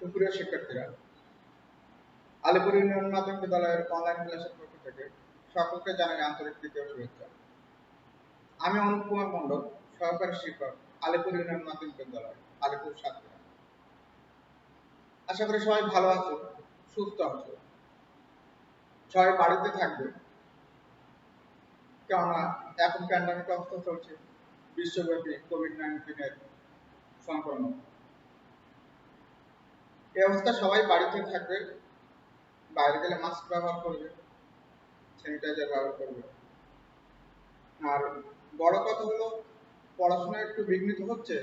সুপ্রিয় শিক্ষার্থীরা, আলিপুর ইউনিয়ন মাধ্যমিক বিদ্যালয়ের অনলাইন ক্লাসের পক্ষ থেকে সকলকে জানাই আন্তরিক তৃতীয় শুভেচ্ছা। আমি অনুপ কুমার মণ্ডল, সহকারী শিক্ষক, আলিপুর ইউনিয়ন মাধ্যমিক বিদ্যালয়, আলিপুর সাতক্ষীরা। আশা করি সবাই ভালো আছো, সুস্থ আছো, সবাই বাড়িতে থাকবে, কেননা এখন প্যান্ডামিক অবস্থা চলছে, বিশ্বব্যাপী কোভিড-19 সংক্রমণ। এই অবস্থা সবাই বাড়িতে থাকবে, বাইরে গেলে মাস্ক ব্যবহার করবে, স্যানিটাইজার ব্যবহার করবে। আর বড় কথা হলো, পড়াশোনা একটু বিঘ্নিত হচ্ছে,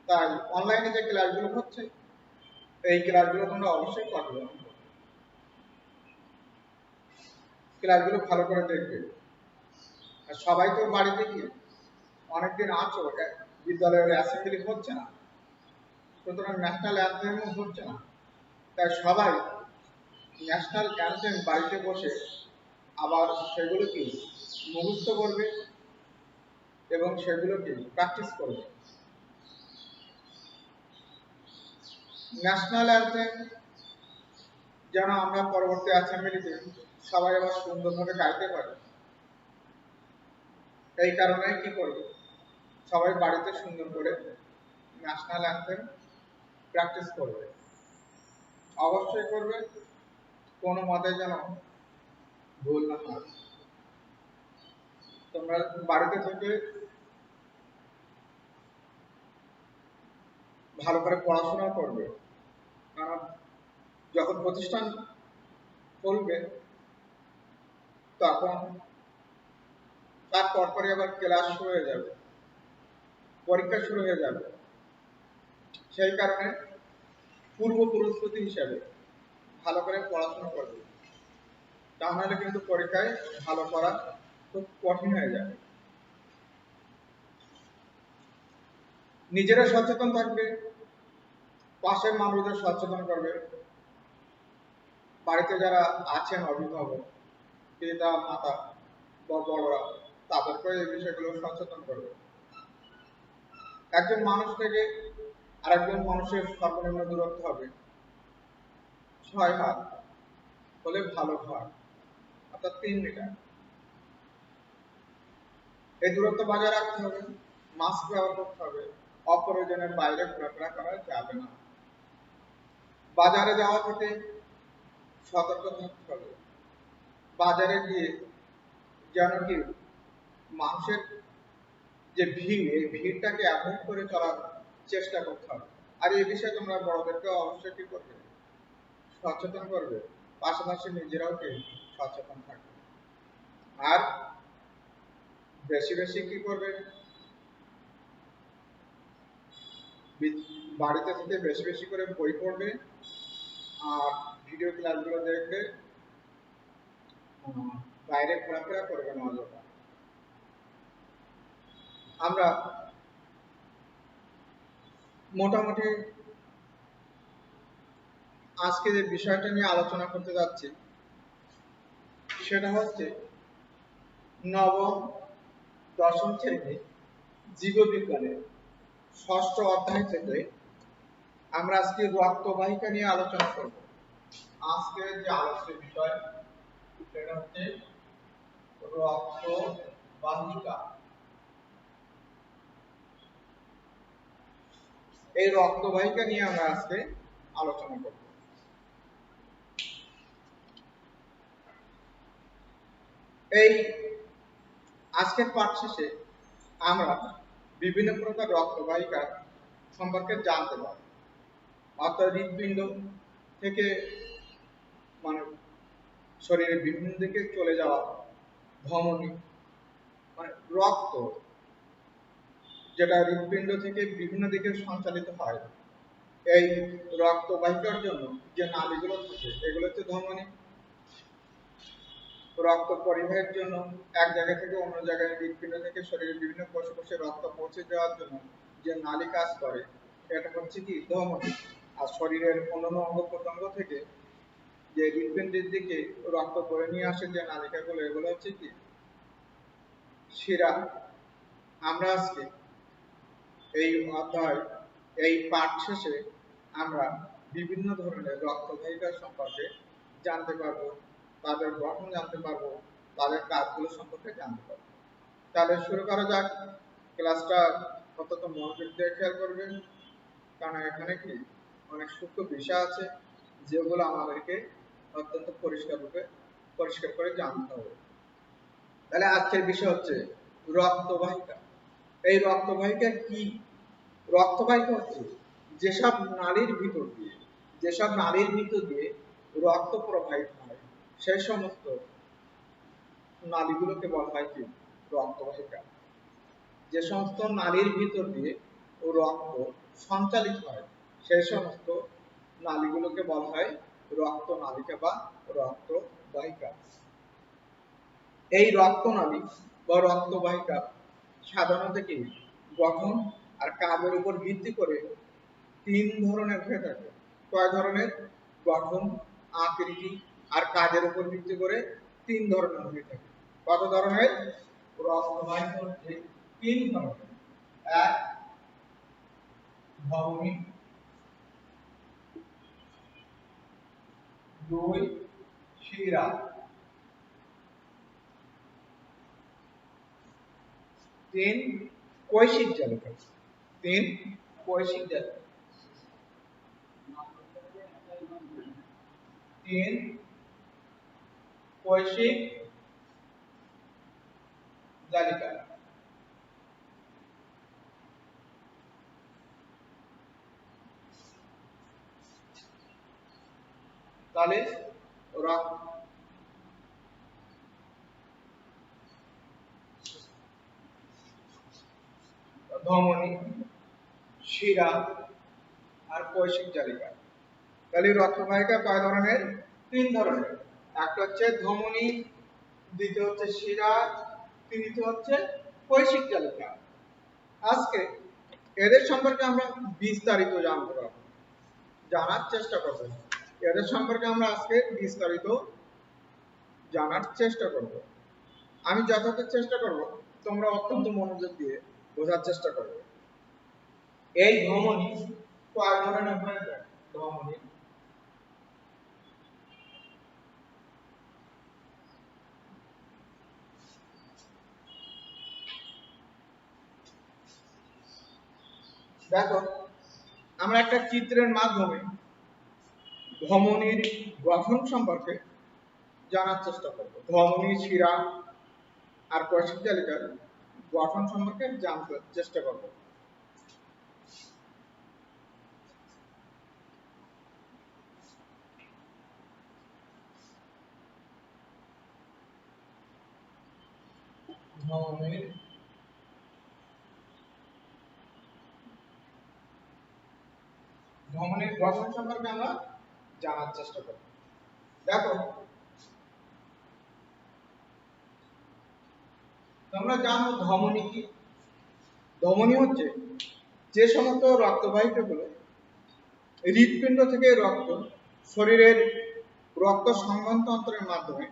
তাই অনলাইনে যে ক্লাসগুলো হচ্ছে এই ক্লাসগুলো তোমরা অবশ্যই করবে, ক্লাসগুলো ভালো করে দেখবে। আর সবাই তো বাড়িতে গিয়ে অনেকদিন আছো, বিদ্যালয়ের অ্যাসেম্বলি হচ্ছে না, সুতরাং ন্যাশনাল অ্যান্থেমও হচ্ছে না, তাই সবাই ন্যাশনাল অ্যান্থেম বাড়িতে বসে আবার সেগুলোকে মুখস্থ করবে এবং সেগুলোকে প্র্যাকটিস করবে। ন্যাশনাল অ্যান্থেম যেন আমরা পরবর্তী অ্যাসেম্বলিতে সবাই আবার সুন্দরভাবে গাইতে পারি, এই কারণে কি করবে, সবাই বাড়িতে সুন্দর করে ন্যাশনাল অ্যান্থেম প্র্যাকটিস করবে, অবশ্যই করবে, কোনো মতে যেন ভুল না হয়। তোমরা বাড়িতে থেকে ভালো করে পড়াশোনা করবে, কারণ যখন প্রতিষ্ঠান খুলবে তখন তার পরপরই আবার ক্লাস শুরু হয়ে যাবে, পরীক্ষা শুরু হয়ে যাবে। সেই কারণে পূর্ব প্রস্তুতি হিসাবে ভালো করে পড়াশোনা করবে, তাহলে কিন্তু পরীক্ষায় ভালো করা খুব কঠিন হয়ে যাবে। নিজেরা সচেতন থাকবে, পাশের মানুষদের সচেতন করবে, বাড়িতে যারা আছেন অভিভাবক, পিতা মাতা বা বড়রা, তাদেরকে এই বিষয়গুলো সচেতন করবে। একজন মানুষ থেকে আরেকজন মানুষের সর্বনিম্ন দূরত্ব হবে 6 হাত, হলে ভালো হয়, অর্থাৎ 3 মিটার। এই দূরত্ব বজায় রাখতে হবে, মাস্ক ব্যবহার করতে হবে, অপ্রয়োজনের বাইরে ঘোরাফেরা করা যাবে না। বাজারে যাওয়া থেকে সতর্ক থাকতে হবে, বাজারে গিয়ে যেন কি মানুষের যে ভিড়, এই ভিড়টাকে অ্যাভয়েড করে চলার চেষ্টা করতে হবে। আর এই বিষয়ে তোমরা বড়দেরকে অবশ্যই কি করবে, সচেতন করবে, পাশাপাশি নিজেরাও কি সচেতন থাকবে। আর বেশি বেশি কি করবে, বাড়িতে থেকে বেশি বেশি করে বই পড়বে আর ভিডিও ক্লাসগুলো দেখবে, বাইরে ঘোরাফেরা করবে না অযথা। আমরা মোটামুটি আজকে যে বিষয়টা নিয়ে আলোচনা করতে যাচ্ছি সেটা হচ্ছে নবম দশম শ্রেণী জীববিজ্ঞানের 6ষ্ঠ অধ্যায় থেকে আমরা আজকে রক্তবাহিকা নিয়ে আলোচনা করব। আজকে যে আলোচ্য বিষয় সেটা হচ্ছে রক্তবাহিকা। এই রক্তবাহিকা নিয়ে আমরা আজকে আলোচনা করব। এই আজকের পাঠ শেষে আমরা বিভিন্ন প্রকার রক্তবাহিকা সম্পর্কে জানতে পারব, অর্থাৎ হৃৎপিণ্ড থেকে মানে শরীরের বিভিন্ন দিকে চলে যাওয়া ধমনী, মানে রক্ত যেটা হৃৎপিণ্ড থেকে বিভিন্ন দিকে সঞ্চালিত হয়, এই রক্তবাহিকার জন্য যে নালীগুলো থাকে এগুলো হচ্ছে ধমনী। রক্ত পরিবাহের জন্য এক জায়গা থেকে অন্য জায়গায় হৃৎপিণ্ড থেকে শরীরের বিভিন্ন কোষে কোষে রক্ত পৌঁছে দেওয়ার জন্য যে নালী কাজ করে এটা হচ্ছে কি ধমনী। আর শরীরের অন্যান্য অঙ্গ প্রত্যঙ্গ থেকে যে হৃৎপিণ্ডের দিকে রক্ত বয়ে নিয়ে আসে যে নালিকাগুলো, এগুলো হচ্ছে কি শিরা। আমরা আজকে এই অধ্যায়, এই পাঠ শেষে আমরা বিভিন্ন ধরনের রক্তবাহিকা সম্পর্কে জানতে পারবো, তাদের গঠন জানতে পারবো, তাদের কাজগুলো সম্পর্কে জানতে পারবো। তাহলে শুরু করা যাক। ক্লাসটা অত্যন্ত মনোযোগ দিয়ে খেয়াল করবেন, কারণ এখানে কি অনেক সূক্ষ্ম বিষয় আছে যেগুলো আমাদেরকে অত্যন্ত পরিষ্কার করে জানতে হবে। তাহলে আজকের বিষয় হচ্ছে রক্তবাহিকা। এই রক্তবাহিকা কি? রক্তবাহিকা হচ্ছে যেসব নালীর ভিতর দিয়ে রক্ত প্রবাহিত হয়, সেই সমস্ত নালীগুলোকে বলা হয় কি রক্তবাহিকা। যে সমস্ত নালীর ভিতর দিয়ে রক্ত সঞ্চালিত হয়, সেই সমস্ত নালীগুলোকে বলা হয় রক্তনালিকা বা রক্তবাহিকা। এই রক্তনালী বা রক্তবাহিকা সাধারণত কি গঠন আর কাজের উপর ভিত্তি করে তিন ধরনের হয়ে থাকে। কয় ধরনের? গঠন, আকৃতি আর কাজের উপর ভিত্তি করে তিন ধরনের হয়ে থাকে। কত ধরনের? রক্তবাহিকা হচ্ছে তিন ধরনের। এক, ধমনী। দুই, শিরা। তিন, কৈশিক জালিকা। তিন, কৈশিক জালিকা। তিন, কৈশিক জালিকা। তাহলে ধমনী, শিরা আর কৈশিক জালিকা। তাহলে রক্তবাহিকা কয় ধরনের? তিন ধরনের। একটা হচ্ছে ধমনী, দ্বিতীয় হচ্ছে শিরা, তৃতীয় হচ্ছে কৈশিক জালিকা। আজকে এদের সম্পর্কে আমরা বিস্তারিত জানার চেষ্টা করব। এদের সম্পর্কে আমরা আজকে বিস্তারিত জানার চেষ্টা করব। আমি যথাযথ চেষ্টা করব, তোমরা অত্যন্ত মনোযোগ দিয়ে বোঝার চেষ্টা করবে। এই ধমনী কয় ধরনের হয়ে যায়? ধমনী দেখো, আমরা একটা চিত্রের মাধ্যমে ধমনীর গঠন সম্পর্কে জানার চেষ্টা করব। ধমনী, শিরা আর কৈশিক জালিকার গঠন সম্পর্কে জানতে চেষ্টা করব। ধমনীর গঠন সম্পর্কে আমরা জানার চেষ্টা করব। দেখো, তোমরা জানো ধমনী কি? ধমনী হচ্ছে যে সমস্ত রক্তবাহিকাগুলো হৃৎপিণ্ড থেকে শরীরের রক্ত সংবহনতন্ত্রের মাধ্যমে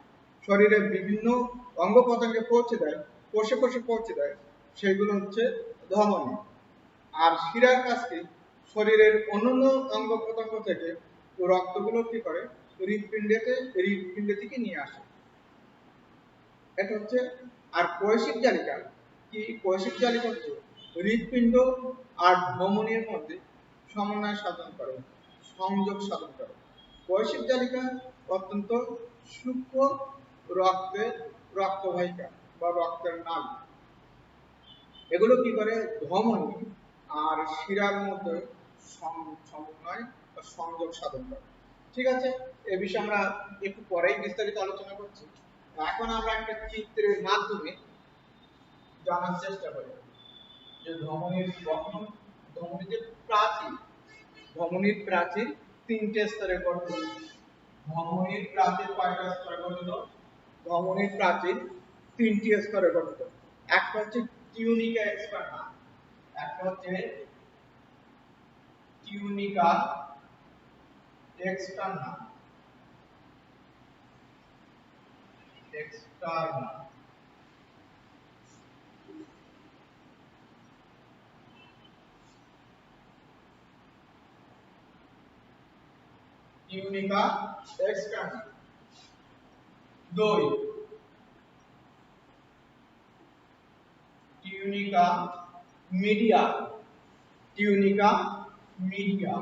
শরীরের বিভিন্ন অঙ্গ প্রত্যঙ্গে পৌঁছে দেয়, কোষে পৌঁছে দেয়, সেগুলো হচ্ছে ধমনী। আর শিরার কাজটি শরীরের অন্যান্য অঙ্গ প্রত্যঙ্গ থেকে রক্তগুলো কি করে হৃৎপিণ্ডে থেকে নিয়ে আসে। এটা হচ্ছে। আর কৈশিক জালিকা কি? কৈশিক জালিকা হচ্ছে হৃৎপিণ্ড আর ধমনীর মধ্যে সমন্বয় সাধন করে, সংযোগ সাধন করে। কৈশিক জালিকা অত্যন্ত সূক্ষ্ম রক্তবাহিকা বা রক্তের নালী। এগুলো কি করে? ধমনী আর শিরার মধ্যে সমন্বয় বা সংযোগ সাধন করে। ঠিক আছে, এ বিষয়ে আমরা একটু পরেই বিস্তারিত আলোচনা করছি। এখন আমরা একটা চিত্রের মাধ্যমে জানার চেষ্টা করি যে ধমনীর গঠন। ধমনীর প্রাচীর তিনটে স্তরে গঠিত। ধমনীর প্রাচীর কয়টা স্তরে গঠিত? ধমনীর প্রাচীর তিনটি স্তরে গঠিত। একটা হচ্ছে টিউনিকা এক্সটার্না, একটা হচ্ছে tunica externa, tunica external. 2 tunica media, tunica media.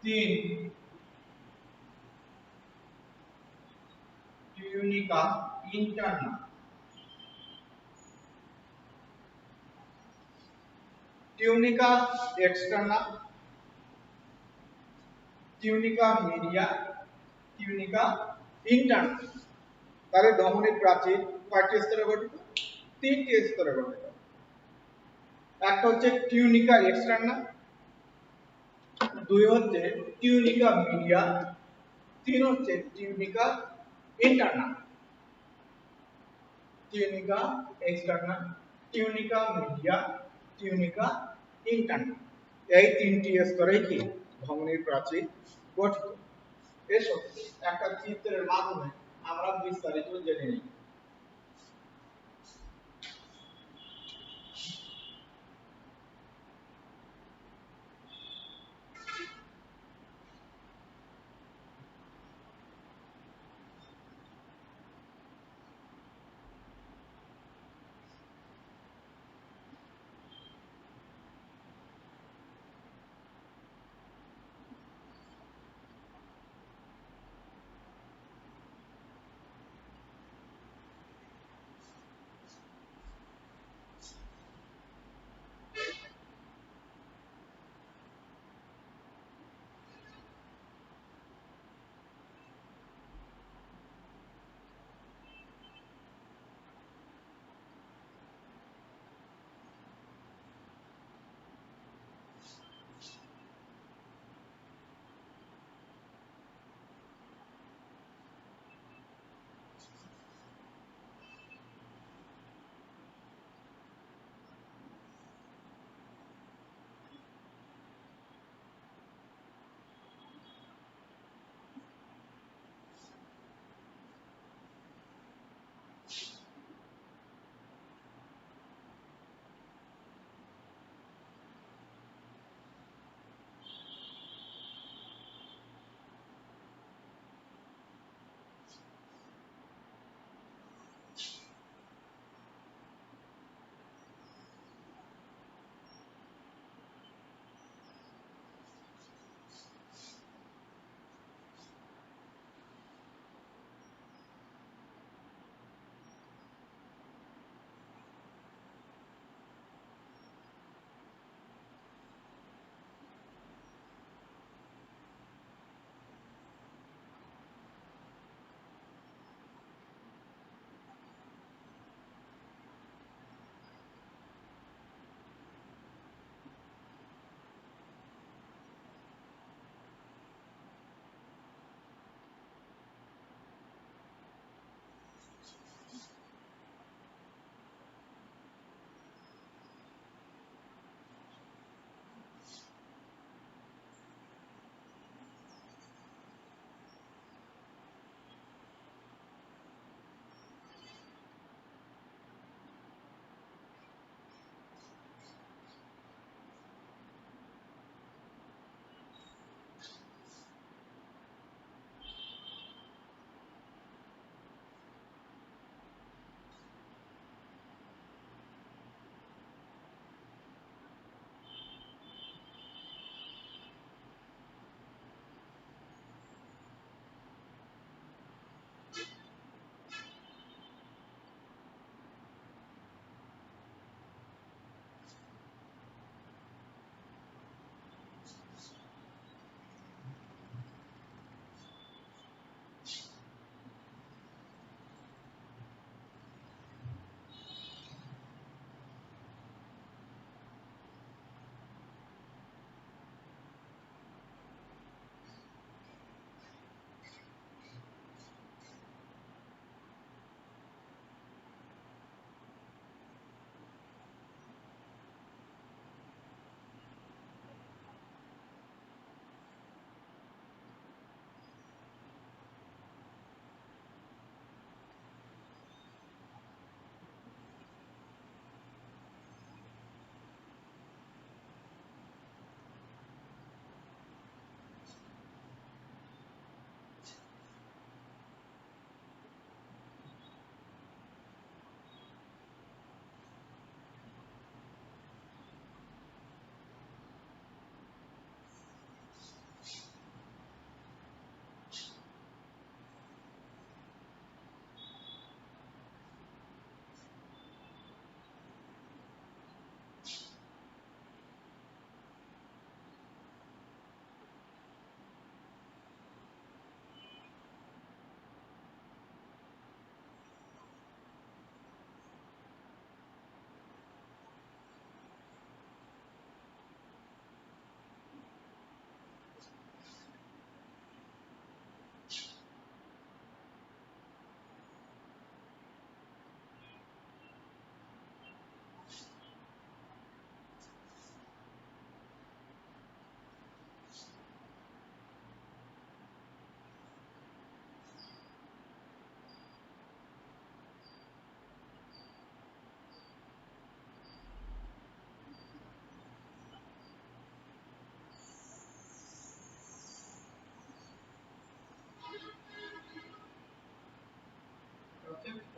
3 tunica interna, tunica externa, tunica media, tunica interna. তাহলে ধমনী প্রাচীর কয়টি স্তরে গঠিত? 3টি স্তরে গঠিত। একটা হচ্ছে টিউনিকা এক্সটার্না, 2 হচ্ছে টিউনিকা মিডিয়া, 3 হচ্ছে tunica interna. Tunica externa, tunica media, tunica interna. এই 3টি স্তরে কি ধমনীর প্রাচীর গঠিত। এসব একটা চিত্রের মাধ্যমে আমরা বিস্তারিত জেনে নিই।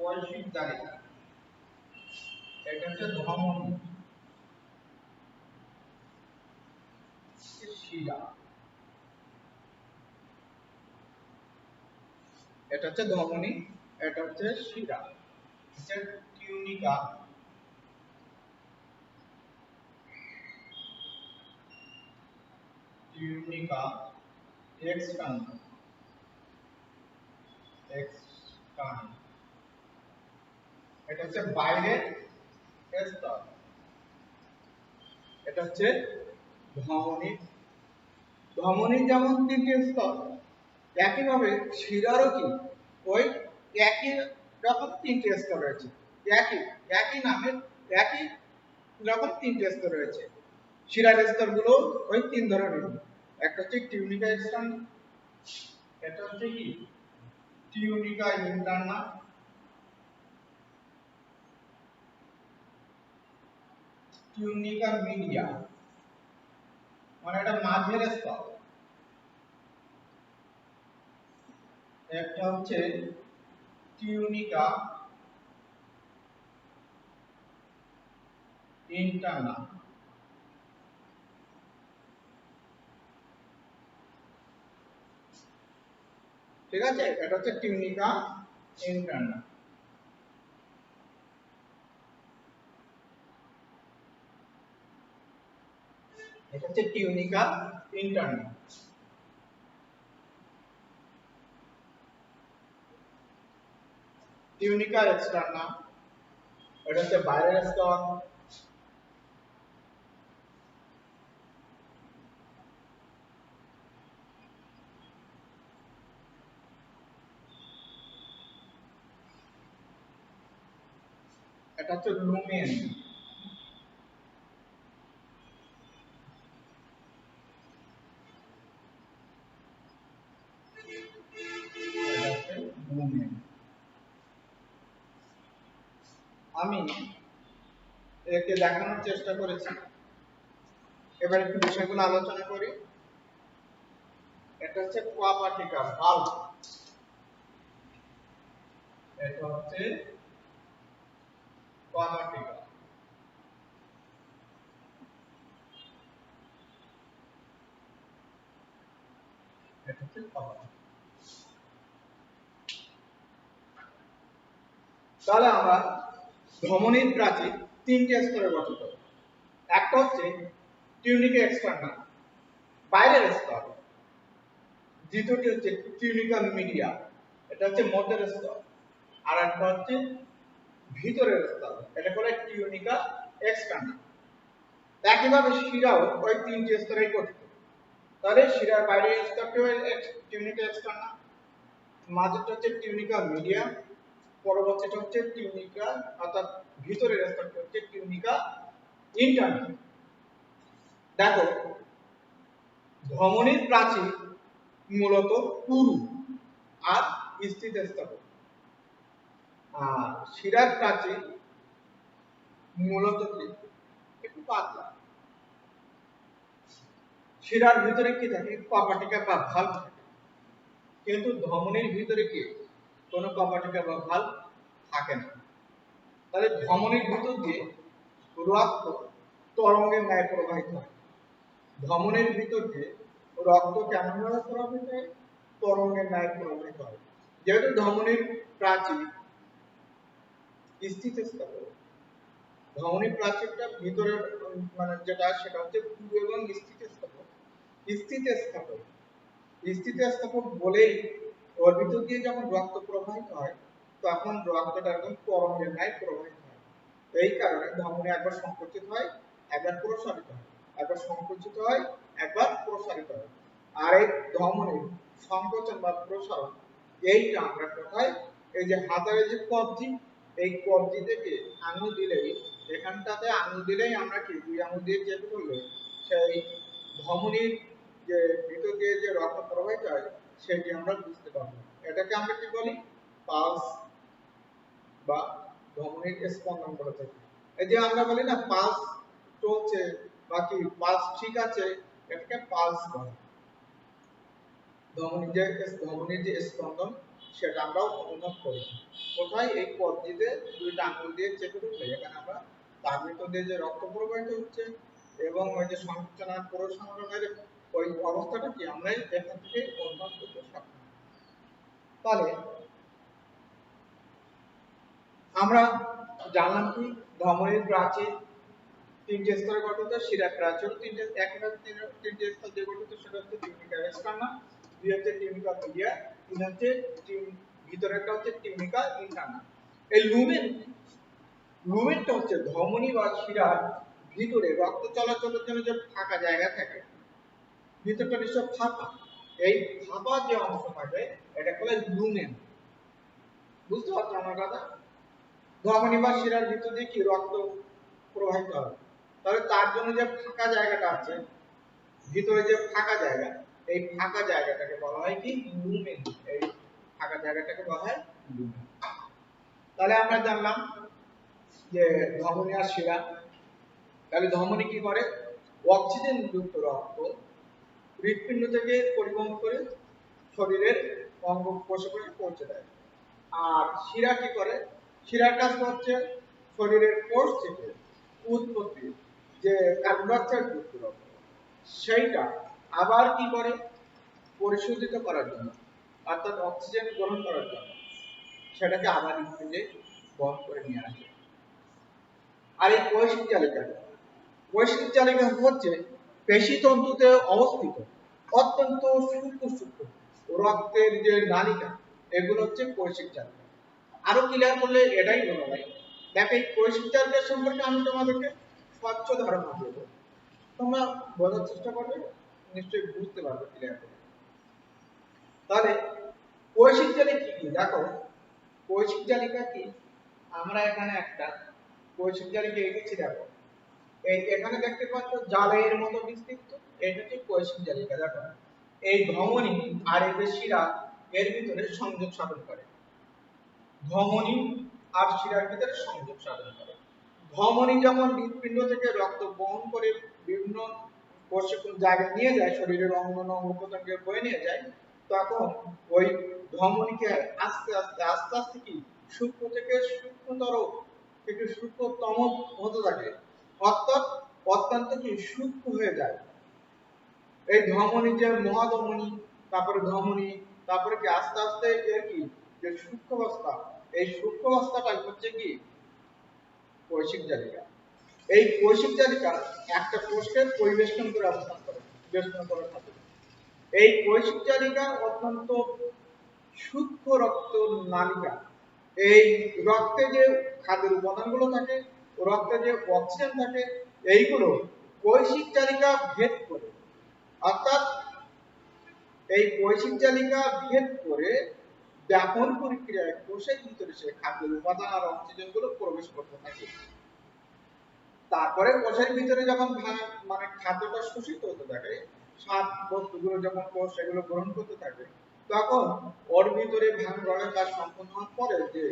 কৈশিক জারিকা, এটা হচ্ছে ধমনী, শিরা, এটা হচ্ছে ধমনী, এটা হচ্ছে শিরা, হচ্ছে টিউনিকা, টিউনিকা এক্সটার্না, এক্সটার্না, এটা হচ্ছে বাইরের স্তর, এটা হচ্ছে ধমনী। ধমনী যেমন তিনটি স্তর, একইভাবে শিরারও কি ওই একই রকম তিনটি স্তর রয়েছে, একই একই নামের একই রকম তিনটি স্তর রয়েছে। শিরার স্তরগুলো ওই তিন ধরনের, একটা হচ্ছে টিউনিকা এক্সটার্না, এটা হচ্ছে কি টিউনিকা ইন্টারনা, টিউনিকা মিডিয়া, মানে এটা মাঝের স্তর, একটা হচ্ছে টিউনিকা ইন্টারনা, ঠিক আছে, এটা হচ্ছে টিউনিকা ইন্টারনা। এটা হচ্ছে টিউনিকা ইন্টারনা। টিউনিকা এক্সটার্না, এটা হচ্ছে বাইরের স্তর, এটা হচ্ছে লুমেন, এটা হচ্ছে লুমেন। আমি একে দেখানোর চেষ্টা করেছি, এবার একটু বিষয়গুলো আলোচনা করি। এটা হচ্ছে কোয়াপাটিকা ভালভ, এটা হচ্ছে কোয়াপাটিকা, এটা হচ্ছে কোয়াপাটিকা। তাহলে আমরা ধমনীর প্রাচীর তিনটি স্তরে গঠিত, একটা হচ্ছে টিউনিকা এক্সটার্না বাইরের স্তর, দ্বিতীয়টি হচ্ছে টিউনিকা মিডিয়া, এটা হচ্ছে মধ্যের স্তর, আর একটা হচ্ছে ভিতরের স্তর, এটা বলে টিউনিকা এক্সটার্না। একইভাবে শিরাও ওই তিনটি স্তরে গঠিত, তাহলে শিরার বাইরের স্তরটি টিউনিকা এক্সটার্না, মাঝেরটা হচ্ছে টিউনিকা মিডিয়া, পরবর্তীটা হচ্ছে টিউনিকা অর্থাৎ ভিতরের স্তরটি হচ্ছে টিউনিকা ইন্টারনা। দেখো ধমনীর প্রাচীর মূলত পুরু আর স্থিতিস্থাপক, আর শিরার প্রাচীর মূলত কি একটু পাতলা। শিরার ভিতরে কি থাকে কপাটিকা বা ভালভ থাকে, কিন্তু ধমনীর ভিতরে কি কোনো কপাটিকা বা ভালভ থাকে না। তাহলে ধমনীর ভিতর দিয়ে রক্ত তরঙ্গের ন্যায় প্রবাহিত হয়। ধমনীর ভিতর দিয়ে রক্ত কেমন ভাবে প্রবাহিত হয়? তরঙ্গের ন্যায় প্রবাহিত হয়। যেহেতু ধমনীর প্রাচীর স্থিতিস্থাপক, ধমনীর প্রাচীরটা ভিতরে মানে যেটা সেটা হচ্ছে পুরু এবং স্থিতিস্থাপক। স্থিতিস্থাপক স্থিতিস্থাপক বলেই ওর ভিতর দিয়ে যখন রক্ত প্রবাহিত হয় তখন রক্তটা একদম তরঙ্গের ন্যায় প্রবাহিত হয়। এই কারণে ধমনী একবার সংকুচিত হয় একবার প্রসারিত হয়, একবার সংকুচিত হয় একবার প্রসারিত হয়। আর এই ধমনীর সংকোচন বা প্রসারণ এইটা আমরা কোথায়, এই যে হাতের যে কবজি, এই কবজি থেকে আঙুল দিলেই, এখানটাতে আঙুল দিলেই আমরা কি দুই আঙুল দিয়ে চেপে ধরলে সেই ধমনীর যে ভিতর দিয়ে যে রক্ত প্রবাহিত হয় সেটি আমরা বুঝতে পারবো। এটাকে আমরা কি বলি? পালস বা ধমনীর স্পন্দন বলে থাকি। এই যে আমরা বলি না পালস চলছে বা কি পালস ঠিক আছে, এটাকে পালস বলে। ধমনীর যে স্পন্দন সেটা আমরাও অনুভব করি। কোথায়? এই কবজিতে দুইটা আঙুল দিয়ে চেপে ধরলে এখানে আমরা তার ভিতর দিয়ে যে রক্ত প্রবাহিত হচ্ছে এবং ওই যে সংকোচন আর প্রসারণের ওই অবস্থাটা কি আমরা এখান থেকে অনুভব করতে সক্ষম। তাহলে আমরা জানলাম কি ধমনীর প্রাচীর তিনটে স্তরে গঠিত, শিরা প্রাচীর তিনটে স্তর দিয়ে গঠিত, সেটা হচ্ছে টিউনিকা এক্সটার্না, দুই হচ্ছে টিউনিকা মিডিয়া, তিন হচ্ছে ভিতরেরটা হচ্ছে টিউনিকা ইন্টারনা। এই লুমেনটা হচ্ছে ধমনী বা শিরার ভিতরে রক্ত চলাচলের জন্য যে ফাঁকা জায়গা থাকে, ভিতরটা নিশ্চয় ফাঁকা, এই ফাঁকা যে অংশ থাকে এটা বলে লুমেন। বুঝতে পারছো আমার কথা? ধমনী বা শিরার ভিতর দিয়ে কি রক্ত প্রবাহিত হবে, তাহলে তার জন্য যে ফাঁকা জায়গাটা আছে, ভিতরে যে ফাঁকা জায়গা, এই ফাঁকা জায়গাটাকে বলা হয় কি লুমেন। এই ফাঁকা জায়গাটাকে বলা হয় লুমেন। তাহলে আমরা জানলাম যে ধমনী আর শিরা। তাহলে ধমনী কি করে? অক্সিজেন যুক্ত রক্ত হৃৎপিণ্ড থেকে পরিবহন করে শরীরের অঙ্গ কোষে পৌঁছে দেয়। আর শিরা কি করে? শিরার কাজ হচ্ছে শরীরের কোষ থেকে উৎপত্তি যে কার্বন ডাইঅক্সাইড যুক্ত রক্ত, সেইটা আবার কি করে? পরিশোধিত করার জন্য, অর্থাৎ অক্সিজেন গ্রহণ করার জন্য সেটাকে আবার হৃৎপিণ্ডে বহন করে নিয়ে আসে। আর এই কৈশিক জালিকা হচ্ছে পেশিতন্তুতে অবস্থিত অত্যন্ত সূক্ষ্ম রক্তের যে নালিকা, এগুলো হচ্ছে কৈশিক জালিকা। আরো ক্লিয়ার করলে এটাই বলা হয়। দেখো এই কৈশিক জালিকা সম্পর্কে আমি তোমাদেরকে স্বচ্ছ ধারণা দেব, তোমরা বোঝার চেষ্টা করবে, নিশ্চয়ই বুঝতে পারবে ক্লিয়ার করে। তাহলে কৈশিক জালিকা কি? দেখো কৈশিক জালিকা কি, আমরা এখানে একটা কৈশিক জালিকা এঁকেছি। দেখো এই এখানে দেখতে পাচ্ছ জালের মতো বিস্তৃত, এটা হচ্ছে কৈশিক জালিকা। দেখো এই ধমনী আর এই যে শিরা এর ভিতরে সংযোগ সাধন করে, ধমনী আর শিরার ভিতরে সংযোগ সাধন করে। ধমনী যখন হৃৎপিণ্ড থেকে রক্ত বহন করে বিভিন্ন কোষে কোন জায়গায় নিয়ে যায়, শরীরের অঙ্গ প্রত্যঙ্গে বয়ে নিয়ে যায়, তখন ওই ধমনীকে আস্তে আস্তে কি সূক্ষ্ম থেকে সূক্ষ্মতর থেকে সূক্ষ্মতম হতে থাকে, অর্থাৎ অত্যন্ত কি সূক্ষ্ম হয়ে যায়। এই ধমনী যে মহাধমনী, তারপরে ধমনী, তারপরে কি আস্তে আস্তে এর কি যে সূক্ষ্মাবস্থা, এই সূক্ষ্মাবস্থাটাই হচ্ছে কি কৈশিক জালিকা। এই কৈশিক জালিকা একটা কোষকে পরিবেষ্টন করে অবস্থান করে, বেষ্টন করে থাকে। এই কৈশিক জালিকা অত্যন্ত সূক্ষ্ম রক্ত নালিকা। এই রক্তে যে খাদ্যের উপাদানগুলো থাকে, রক্তে যে অক্সিজেন থাকে, এইগুলো কৈশিক জালিকা ভেদ করে, অর্থাৎ এই কৈশিক জালিকা ভেদ করে ব্যাপন প্রক্রিয়ায় কোষের ভিতরে সে খাদ্যের উপাদান আর অক্সিজেন গুলো প্রবেশ করতে থাকে। তারপরে কোষের ভিতরে যখন মানে খাদ্যটা শোষিত হতে থাকে, স্বাদ বস্তুগুলো যখন কোষ সেগুলো গ্রহণ করতে থাকে, তখন ওর ভিতরে ভাঙ রঙের কাজ সম্পন্ন হওয়ার পরে যে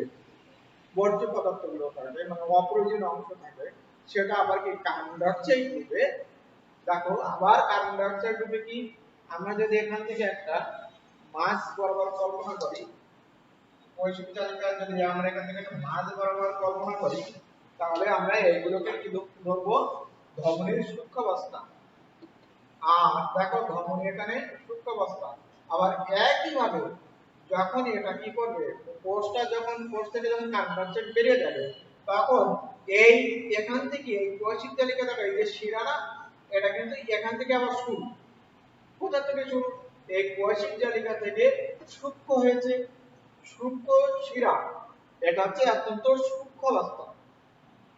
বর্জ্য পদার্থগুলো থাকবে, মানে অপ্রয়োজনীয় অংশ থাকবে, সেটা আবার কি কার্বন ডাইঅক্সাইড রূপে, দেখো আবার কার্বন ডাইঅক্সাইড রূপে কি, আমরা যদি এখান থেকে একটা মাছ বরাবর কল্পনা করি, কৈশিক জালিকার যদি আমরা এখান থেকে একটা মাছ বরাবর কল্পনা করি, তাহলে আমরা এইগুলোকে কি ধরবো? ধমনীর সূক্ষ্মাবস্থা। আর দেখো ধমনী এখানে সূক্ষ্মাবস্থা। আবার একই ভাবে যখন এটা কি করবে, কোষটা যখন কোষ থেকে যখন কার্বন ডাইঅক্সাইড বেরিয়ে যাবে, তখন এই এখান থেকে এই কৈশিক জালিকা দেখো এই যে শিরাটা, এটা কিন্তু এখান থেকে আবার শুরু। কোথা থেকে শুরু? এই কৈশিক জালিকা থেকে সূক্ষ্ম হয়েছে সূক্ষ্ম শিরা, এটা হচ্ছে অত্যন্ত সূক্ষ্ম অবস্থা।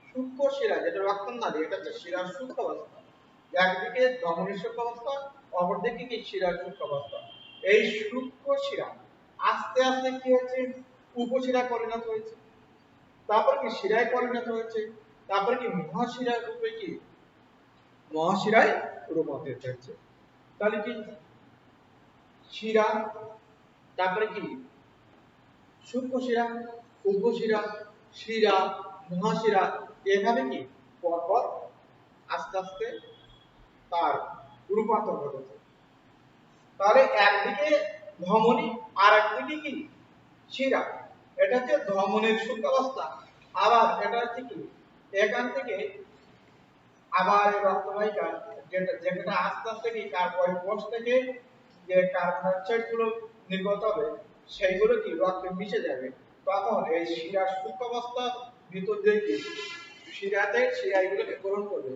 সূক্ষ্ম শিরা যেটা রক্তনালী, এটা হচ্ছে শিরার সূক্ষ্ম অবস্থা। একদিকে ধমনীর সূক্ষ্ম অবস্থা, অপরদিকে কি শিরার সূক্ষ্ম অবস্থা। এই সূক্ষ্ম শিরা আস্তে আস্তে কি হয়েছে? উপশিরা পরিণত হয়েছে, তারপর কি শিরায় পরিণত হয়েছে, তারপর কি মহাশিরা রূপে কি মহাশিরায় রূপান্তরিত হয়েছে। তাহলে কি শিরা, তারপরে কি সূক্ষ্ম শিরা, উপশিরা, শিরা, মহাশিরা, এভাবে কি পরপর আস্তে আস্তে তার রূপান্তর ঘটেছে। তাহলে একদিকে ধমনী আর একদিকে কি শিরা, এটা হচ্ছে ধমনীর সুপ্তাবস্থা। আবার এটা হচ্ছে কি, এখান থেকে আবার রক্তবাহিকা যেটা আস্তে আস্তে কি ওই কোষ থেকে যে কার্বন ডাইঅক্সাইড গুলো নির্গত হবে সেইগুলো কি রক্তে মিশে যাবে। তখন এই শিরার সুপ্তাবস্থার ভিতর দিয়ে কি শিরা এগুলোকে গ্রহণ করবে।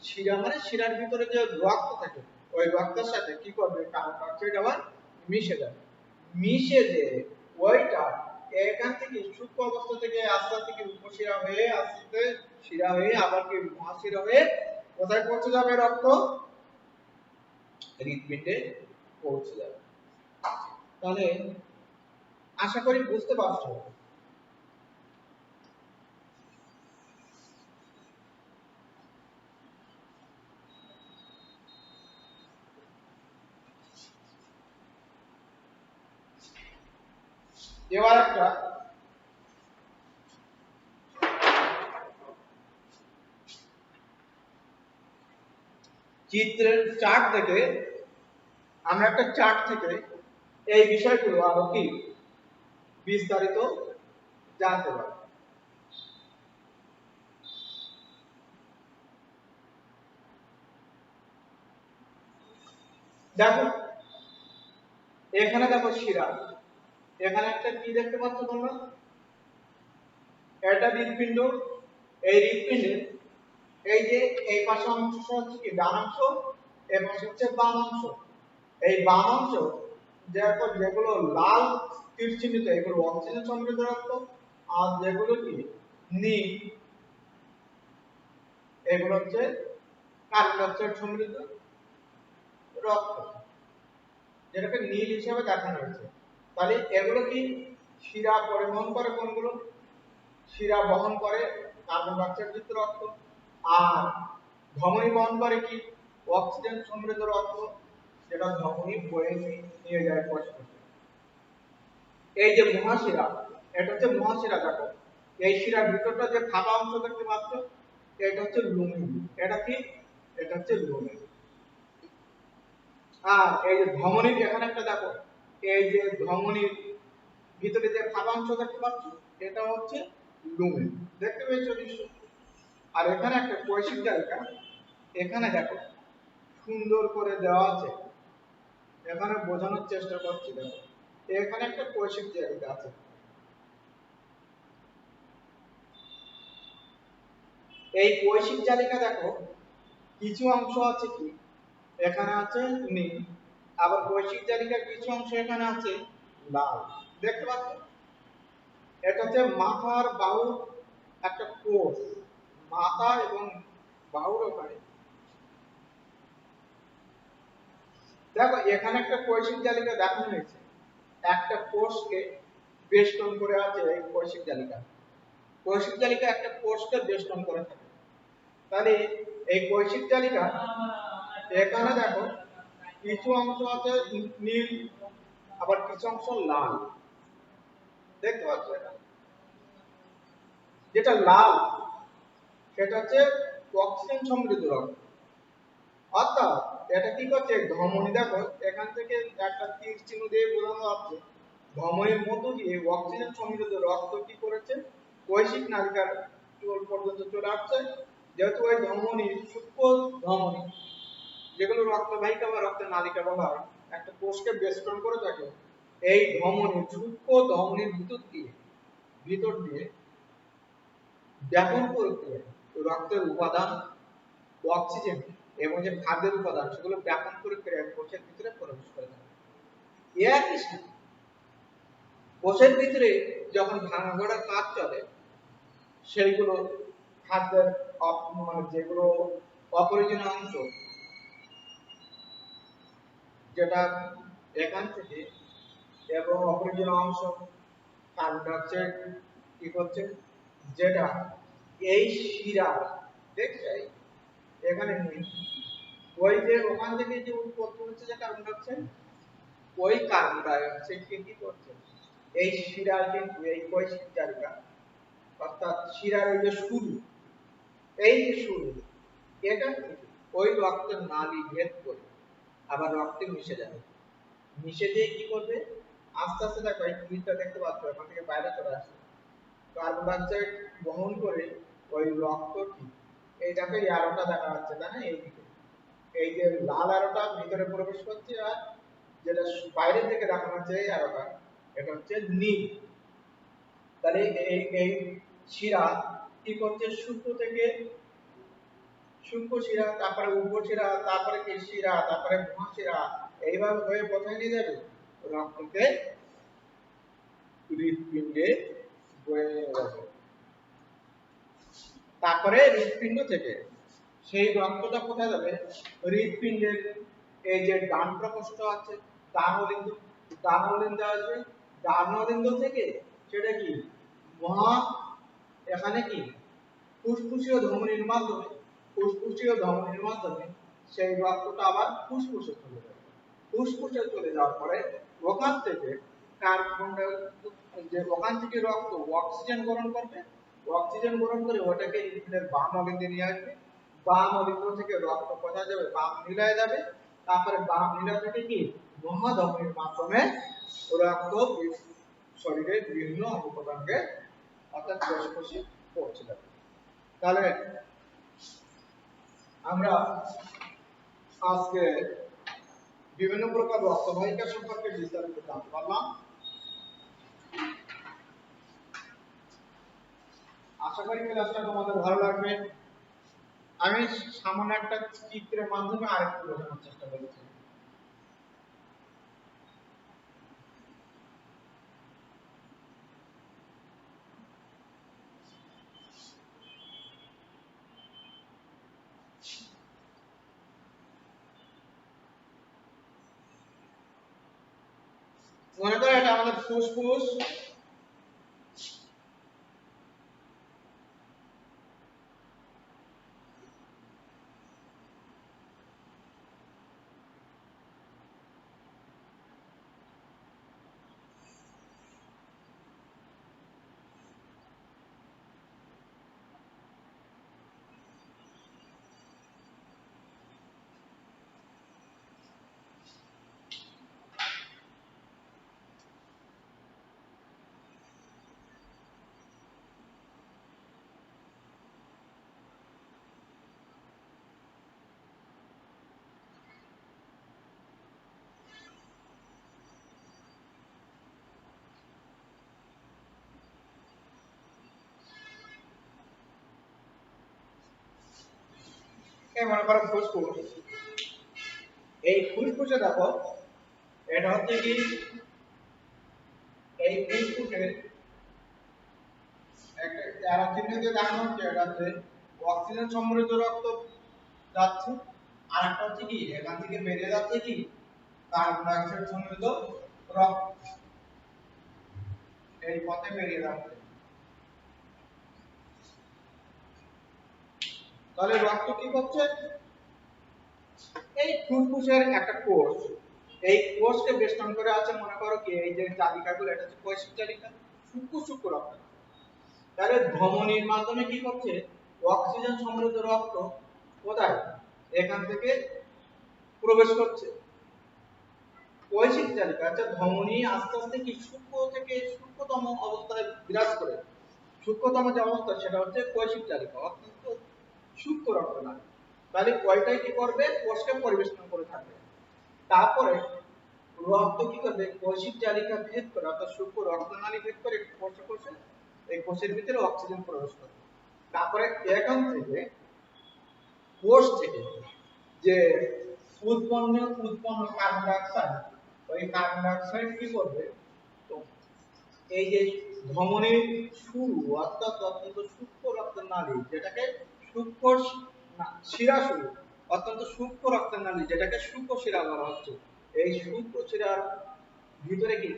শিরা মানে শিরার ভিতরে যে রক্ত থাকে ওই রক্তের সাথে কি করবে, কার্বন ডাইঅক্সাইড আবার মিশে যাবে। মিশে যে ওইটা এখান থেকে সূক্ষ্ম অবস্থা থেকে আস্তে আস্তে কি উপশিরা হয়ে আস্তে শিরা হয়ে আবার কি মহাশিরা হয়ে কোথায় পৌঁছে যাবে, রক্ত হৃৎপিণ্ডে পৌঁছে যাবে। তাহলে আশা করি বুঝতে পারছো। এবার একটা চিত্রের চার্ট দেখে আমরা একটা চার্ট থেকে এই বিষয়গুলো আরো কি বিস্তারিত জানতে পারব। দেখো এখানে দেখো শিরা, এখানে একটা কি দেখতে পাচ্ছ তোমরা, এটা হৃৎপিণ্ড। এই হৃৎপিণ্ডের এই যে এই পাশে অংশ হচ্ছে কি ডান অংশ, এই পাশে হচ্ছে বাম অংশ। এই বাম অংশ যেগুলো লাল তীর চিহ্নিত এগুলো অক্সিজেন সমৃদ্ধ রক্ত, আর যেগুলো কি নীল এগুলো হচ্ছে কার্বন ডাইঅক্সাইড সমৃদ্ধ রক্ত, যেটাকে নীল হিসেবে দেখানো হয়েছে। তাহলে এগুলো কি শিরা পরিবহন করে, কোনগুলো শিরা বহন করে কার্বন ডাইঅক্সাইড যুক্ত রক্ত, আর ধমনী বহন করে কি অক্সিজেন সমৃদ্ধ রক্ত, যেটা ধমনী বয়ে নিয়ে যায় কোষে। এই যে মহাশিরা, এটা হচ্ছে মহাশিরা। দেখো এই শিরার ভিতরটা যে ফাঁকা অংশ দেখতে পাচ্ছ এটা হচ্ছে লুমেন। এটা কি, এটা হচ্ছে লুমেন। আর এই যে ধমনীর এখানে একটা দেখো, এই যে ধমনীর ভিতরে যে ফাঁকা অংশ দেখতে পাচ্ছ এটা হচ্ছে লুমেন। দেখতে পেয়েছো নিশ্চয়ই? আর এখানে একটা কৈশিক জায়গা, এখানে দেখো সুন্দর করে দেওয়া আছে, এখানে বোঝানোর চেষ্টা করছি। দেখো এখানে একটা কৈশিক জায়গা আছে, এই কৈশিক জালিকা দেখো কিছু অংশ আছে কি এখানে আছে নীল, আবার কৈশিক জালিকার কিছু অংশ এখানে আছে লাল। দেখতে পাচ্ছ? এটা হচ্ছে মাথার বাহুর একটা কোষ, মাথা এবং বাহুর ওখানে দেখো এখানে একটা কৈশিক জালিকা দেখানো হয়েছে, একটা কোষকে বেষ্টন করে আছে এই কৈশিক জালিকা। কৈশিক জালিকা একটা কোষকে বেষ্টন করে থাকে। তাহলে এই কৈশিক জালিকা এখানে দেখো কিছু অংশ আছে নীল, আবার কিছু অংশ লাল। দেখতে পাচ্ছ? এটা যেটা লাল সেটা হচ্ছে অক্সিজেন সমৃদ্ধ রক্ত। অর্থাৎ এটা কি করছে, ধমনী দেখো এখান থেকে একটা তীর চিহ্ন দিয়ে বোঝানো হচ্ছে ধমনীর মধ্য দিয়ে অক্সিজেন সমৃদ্ধ রক্ত কি করেছে কৈশিক নালিকার চোল পর্যন্ত চলে আসছে। যেহেতু ওই ধমনী সূক্ষ্ম ধমনী যেগুলো রক্তবাহিকা বা রক্তের নালিকা বলা হয় একটা কোষকে বেষ্টন করে থাকে, এই ধমনী সূক্ষ্ম ধমনীর ভিতর দিয়ে ব্যাপন প্রক্রিয়ায় রক্তের উপাদান অক্সিজেন এবং যে খাদ্যের উপাদান সেগুলো ব্যাপন প্রক্রিয়ায় কোষের ভিতরে প্রবেশ করে থাকে। একই সাথে কোষের ভিতরে যখন ভাঙা গড়ার কাজ চলে সেইগুলো খাদ্যের মানে যেগুলো অপরিজনীয় অংশ যেটা এখান থেকে এবং অপরিজনীয় অংশ কার্বন ডাইঅক্সাইড কি করছে, যেটা এই শিরা দেখছে এখানে ওই যে ওখান থেকে যে উৎপত্তি হচ্ছে যে কার্বন ডাইঅক্সাইড, ওই কার্বন ডাইঅক্সাইড কি করছে এই শিরার কিন্তু এই কৈশিক জালিকা অর্থাৎ শিরার ওই যে শুরু, এই যে শুরু এটা ওই রক্তের নালী ভেদ করে আবার রক্তে মিশে যাবে। মিশে দিয়ে কি করবে, আস্তে আস্তে দেখো এই ফ্লুইডটা দেখতে পাচ্ছ এখান থেকে বাইরে চলে আসছে, কার্বন ডাইঅক্সাইড বহন করে ওই রক্তটি, এইটাকে অ্যারোটা দেখা যাচ্ছে তাই না, এইদিকে এই যে লাল অ্যারোটা ভিতরে প্রবেশ করছে আর যেটা বাইরে থেকে দেখানো হচ্ছে এই অ্যারোটা, এটা হচ্ছে নীল। তাহলে এই এই শিরা কি করছে, সূক্ষ্ম থেকে সূক্ষ্ম শিরা, তারপরে উপশিরা, তারপরে কি শিরা, তারপরে মহাশিরা, এইভাবে হয়ে কোথায় নিয়ে যাবে, রক্তকে হৃৎপিণ্ডে বয়ে নিয়ে যাবে। তারপরে হৃৎপিণ্ড থেকে সেই রক্তটা কোথায় যাবে, হৃৎপিণ্ডের এই যে ডান প্রকোষ্ঠ আছে, ডানলিঙ্গ, ডানলিঙ্গ আসবে, ডানলিঙ্গ থেকে সেটা কি মহা, এখানে কি ফুসফুসীয় ধমনির মাধ্যমে, ফুসফুসীয় ধমনির মাধ্যমে সেই রক্তটা আবার ফুসফুসে চলে যাবে। ফুসফুসে চলে যাওয়ার পরে ওখান থেকে কার্বন যে ওখান থেকে রক্ত অক্সিজেন গ্রহণ করবে, অক্সিজেন গ্রহণ করে ওটাকে হৃৎপিণ্ডের বাম অলিন্দে নিয়ে আসবে, বাম অলিন্দ থেকে রক্ত কোথায় যাবে, বাম নীলায় যাবে, তারপরে বাম নীলা থেকে কি মহাধমনির মাধ্যমে রক্ত শরীরের বিভিন্ন অঙ্গ প্রত্যঙ্গে অর্থাৎ কোষে পৌঁছে যাবে। তাহলে আমরা আজকে বিভিন্ন প্রকার রক্তবাহিকা সম্পর্কে বিস্তারিত জানতে পারলাম। আশা করি ক্লাসটা তোমাদের ভালো লাগবে। আমি সামান্য একটা চিত্রের মাধ্যমে আরেকটু বোঝানোর চেষ্টা করেছি। মনে করো এটা আমাদের ফুসফুস, এই মনে করো ফুসফুস, এই ফুসফুসে দেখো এটা হচ্ছে কি এই ফুসফুসের একটা অ্যারো চিহ্ন দিয়ে দেখানো হচ্ছে, এটা হচ্ছে অক্সিজেন সমৃদ্ধ রক্ত যাচ্ছে, আর একটা হচ্ছে কি এখান থেকে বেরিয়ে যাচ্ছে কি কার্বন ডাইঅক্সাইড সমৃদ্ধ রক্ত, এই পথে বেরিয়ে যাচ্ছে। তাহলে রক্ত কি করছে, এই ফুসফুসের একটা কোষ, এই কোষকে বেষ্টন করে আছে মনে করো কি এই যে চালিকাগুলো, এটা হচ্ছে কৈশিক চালিকা, সূক্ষ্ম সূক্ষ্ম রক্ত। তাহলে ধমনির মাধ্যমে কি করছে, অক্সিজেন সমৃদ্ধ রক্ত কোথায়, এখান থেকে প্রবেশ করছে। কৈশিক চালিকা আচ্ছা, ধমনী আস্তে আস্তে কি সূক্ষ্ম থেকে সূক্ষ্মতম অবস্থায় বিরাজ করে, সূক্ষ্মতম যে অবস্থা সেটা হচ্ছে কৈশিক চালিকা, অত্যন্ত সূক্ষ্ম রক্তনালী। তাহলে কয়টাই কি করবে, কোষকে পরিবেষ্টন করে থাকবে। তারপরে রক্ত কি করবে, কৈশিক চালিকা ভেদ করে অর্থাৎ সূক্ষ্ম রক্তনালী ভেদ করে কোষে কোষে এই কোষের ভিতরে অক্সিজেন প্রবেশ করবে। তারপরে এখান থেকে কোষ থেকে যে উৎপন্ন কার্বন ডাইঅক্সাইড, ওই কার্বন ডাইঅক্সাইড কি করবে, তো এই যে ধমনীর শুরু অর্থাৎ অত্যন্ত সূক্ষ্ম রক্তনালী যেটাকে সূক্ষ্ম শিরা শুরু, অত্যন্ত সূক্ষ্ম রক্তনালী যেটাকে সূক্ষ্ম শিরা বলা হচ্ছে, এই সূক্ষ্ম শিরার ভিতরে কি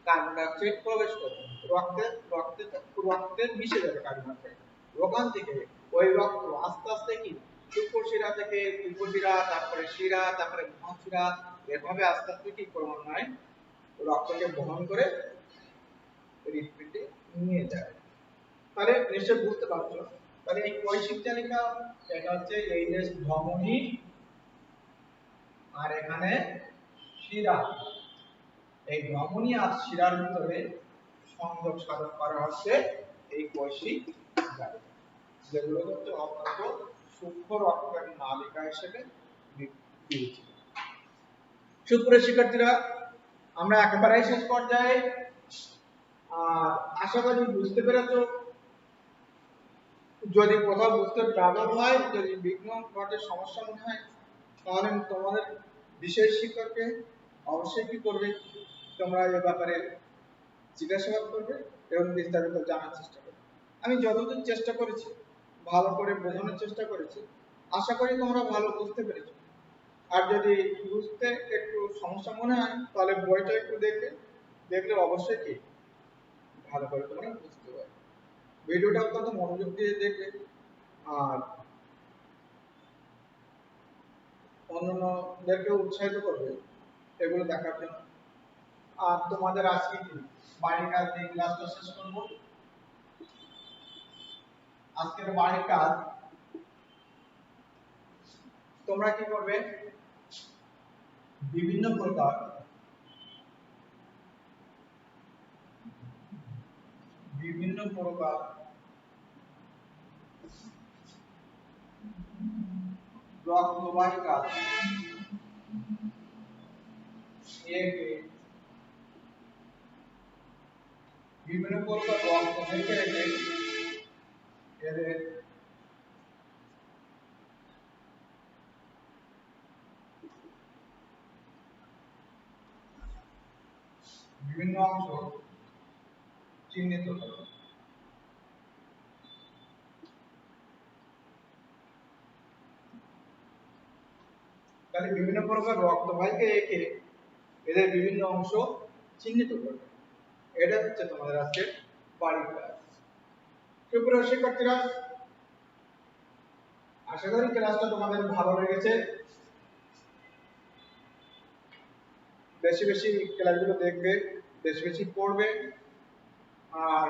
কার্বন ডাইঅক্সাইড প্রবেশ করবে, রক্তে মিশে যাবে কার্বন ডাইঅক্সাইড। ওখান থেকে ওই রক্ত আস্তে আস্তে কি সূক্ষ্ম শিরা থেকে উপশিরা, তারপরে শিরা, তারপরে মহাশিরা, এভাবে আস্তে আস্তে কি ক্রমান্বয়ে রক্তকে বহন করে হৃৎপিণ্ডে নিয়ে যায়। তাহলে নিশ্চয় বুঝতে পারছো, তাহলে এই কৈশিক চালিকা এটা হচ্ছে এই যে ধমনী, আর এখানে শিরা, এই ধমনী আর শিরার ভিতরে সংযোগ সাধন করা হচ্ছে এই কৈশিক জালি, যেগুলো হচ্ছে অত্যন্ত সূক্ষ্ম রক্তের নালিকা হিসেবে বিবেচিত। সুপ্রিয় শিক্ষার্থীরা, আমরা একেবারেই শেষ পর্যায়ে, আর আশা করি বুঝতে পেরেছো। যদি কোথাও বুঝতে ট্রাবল হয়, যদি বিঘ্ন ঘটে, সমস্যা মনে হয়, তাহলে তোমাদের বিশেষ শিক্ষককে অবশ্যই কি করবে, তোমরা এ ব্যাপারে জিজ্ঞাসাবাদ করবে এবং বিস্তারিত জানার চেষ্টা করবে। আমি যতদূর চেষ্টা করেছি, ভালো করে বোঝানোর চেষ্টা করেছি, আশা করি তোমরা ভালো বুঝতে পেরেছো। আর যদি বুঝতে একটু সমস্যা মনে হয়, তাহলে বইটা একটু দেখলে অবশ্যই কি ভালো করে তোমরা বুঝতে পারবে। ভিডিওটা অত্যন্ত মনোযোগ দিয়ে দেখবে আর অন্যদেরকে উৎসাহিত করবে এগুলো দেখার জন্য। আর তোমাদের আজকে কি বাড়ির কাজ দিয়ে ক্লাসটা শেষ করব। আজকের বাড়ির কাজ তোমরা কি করবে, বিভিন্ন প্রকার রক্তবাহী কাজ বিভিন্ন প্রকার রক্ত থেকে এদের বিভিন্ন অংশ চিহ্নিত করো। তাহলে বিভিন্ন প্রকার রক্তবাহীকে এঁকে এদের বিভিন্ন অংশ চিহ্নিত করবে। এটা হচ্ছে তোমাদের আজকে বাড়ির কাজ। সুপ্রিয় শিক্ষার্থীরা, আশা করি ক্লাসটা তোমাদের ভালো লেগেছে। বেশি বেশি ক্লাসগুলো দেখবে, বেশি বেশি পড়বে আর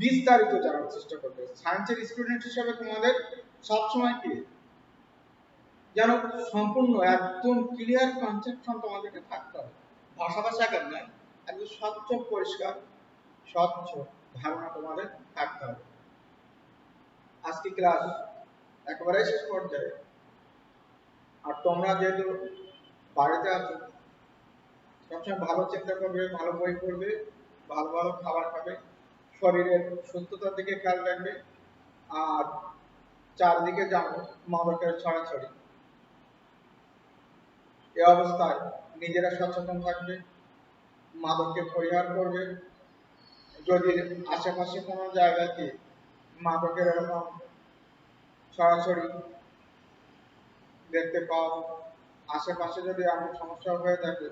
বিস্তারিত জানার চেষ্টা করবে। সায়েন্সের স্টুডেন্ট হিসেবে তোমাদের সবসময় কি যেন সম্পূর্ণ একদম ক্লিয়ার কনসেপশন তোমাদেরকে থাকতে হবে। ভাষা কেন নয়, একদম স্বচ্ছ পরিষ্কার স্বচ্ছ ধারণা তোমাদের থাকতে হবে। আজকে ক্লাস একেবারে শেষ পর্যায়ে। আর তোমরা যেহেতু বাড়িতে আছো, সবসময় ভালো চিন্তা করবে, ভালো বই পড়বে, ভালো ভালো খাবার খাবে, শরীরের সুস্থতার দিকে খেয়াল রাখবে। আর চারদিকে জানো মাদকের ছড়াছড়ি, এ অবস্থায় নিজেরা সচেতন থাকবে, মাদককে পরিহার করবে। যদি আশেপাশে কোনো জায়গাতে মাদকের এরকম ছড়াছড়ি দেখতে পাও, আশেপাশে যদি এমন সমস্যা হয়ে থাকে,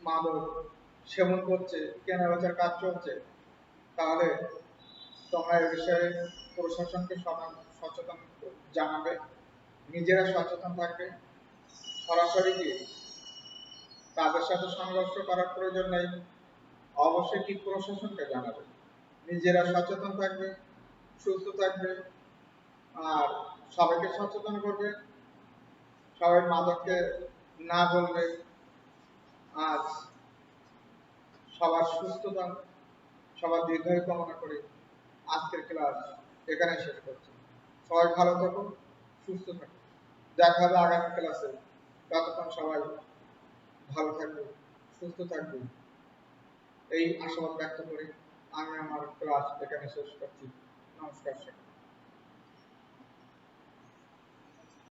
মাদক সেবন করছে, কেনাবেচার কাজ চলছে, তাহলে তোমরা এ বিষয়ে প্রশাসনকে সচেতন জানাবে, নিজেরা সচেতন থাকবে। সরাসরি কি তাদের সাথে সংঘর্ষ করার প্রয়োজন নেই, অবশ্যই কি প্রশাসনকে জানাবে। নিজেরা সচেতন থাকবে, সুস্থ থাকবে আর সবাইকে সচেতন করবে। সবাই মাদককে না বলবে। আজ সবার সুস্থতা, সবার দীর্ঘায়ু কামনা করে আজকের ক্লাস এখানে শেষ করছি। সবাই ভালো থাকো, সুস্থ থাকো, দেখা হবে আগামী ক্লাসে। ততক্ষণ সবাই ভালো থাকবে, সুস্থ থাকবে, এই আশাবাদ ব্যক্ত করে আমি আমার ক্লাস এখানে শেষ করছি। নমস্কার।